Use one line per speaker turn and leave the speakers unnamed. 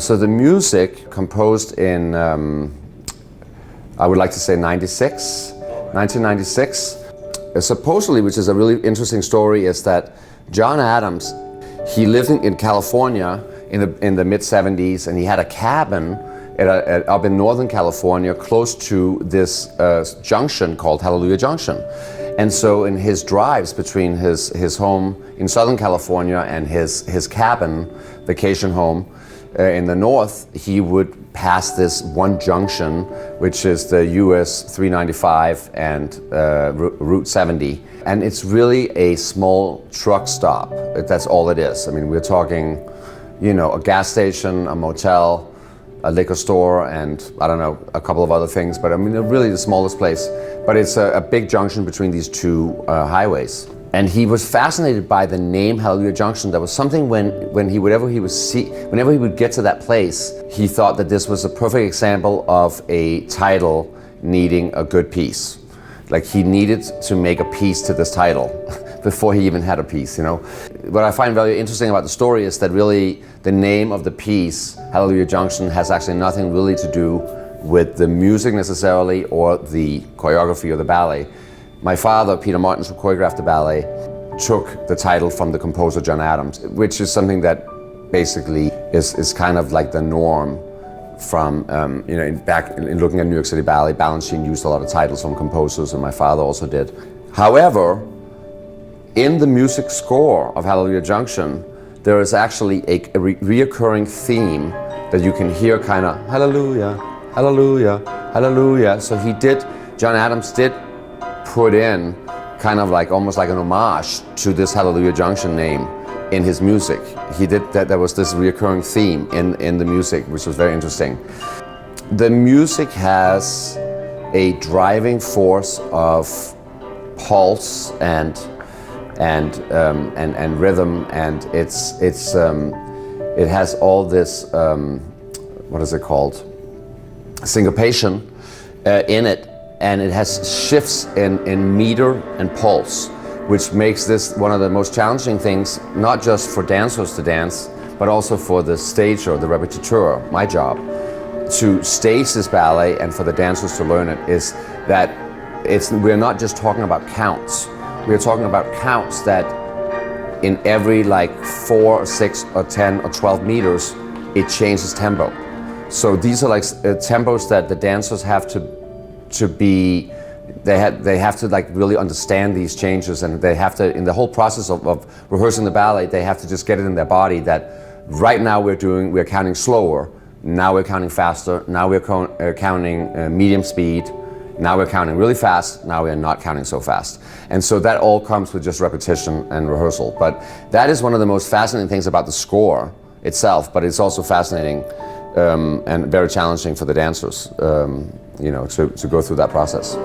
So the music composed in, I would like to say 1996. Supposedly, which is a really interesting story, is that John Adams, he lived in California in the mid-70s, and he had a cabin up in Northern California close to this junction called Hallelujah Junction. And so in his drives between his home in Southern California and his cabin, vacation home, in the north, he would pass this one junction, which is the US 395 and Route 70. And it's really a small truck stop. That's all it is. I mean, we're talking, you know, a gas station, a motel, a liquor store, and I don't know, a couple of other things. But I mean, really the smallest place. But it's a big junction between these two highways. And he was fascinated by the name Hallelujah Junction. There was something whenever he would get to that place, he thought that this was a perfect example of a title needing a good piece. Like he needed to make a piece to this title before he even had a piece, you know. What I find very interesting about the story is that really the name of the piece, Hallelujah Junction, has actually nothing really to do with the music necessarily or the choreography or the ballet. My father, Peter Martins, who choreographed the ballet, took the title from the composer John Adams, which is something that basically is kind of like the norm from, you know, back in looking at New York City Ballet. Balanchine used a lot of titles from composers, and my father also did. However, in the music score of Hallelujah Junction, there is actually a reoccurring theme that you can hear kind of hallelujah, hallelujah, hallelujah. So John Adams did put in kind of like almost like an homage to this Hallelujah Junction name in his music. He did that. There was this recurring theme in the music, which was very interesting. The music has a driving force of pulse and rhythm, and it has all this what is it called, syncopation in it. And it has shifts in meter and pulse, which makes this one of the most challenging things, not just for dancers to dance, but also for the stager, the répétiteur, my job, to stage this ballet and for the dancers to learn it, is that we're not just talking about counts. We're talking about counts that in every like 4 or 6 or 10 or 12 meters, it changes tempo. So these are like tempos that the dancers have they have to like really understand these changes, and they have to, in the whole process of rehearsing the ballet, they have to just get it in their body that right now we're counting slower, now we're counting faster, now we're counting medium speed, now we're counting really fast, now we're not counting so fast. And so that all comes with just repetition and rehearsal. But that is one of the most fascinating things about the score itself, but it's also fascinating and very challenging for the dancers, you know, to go through that process.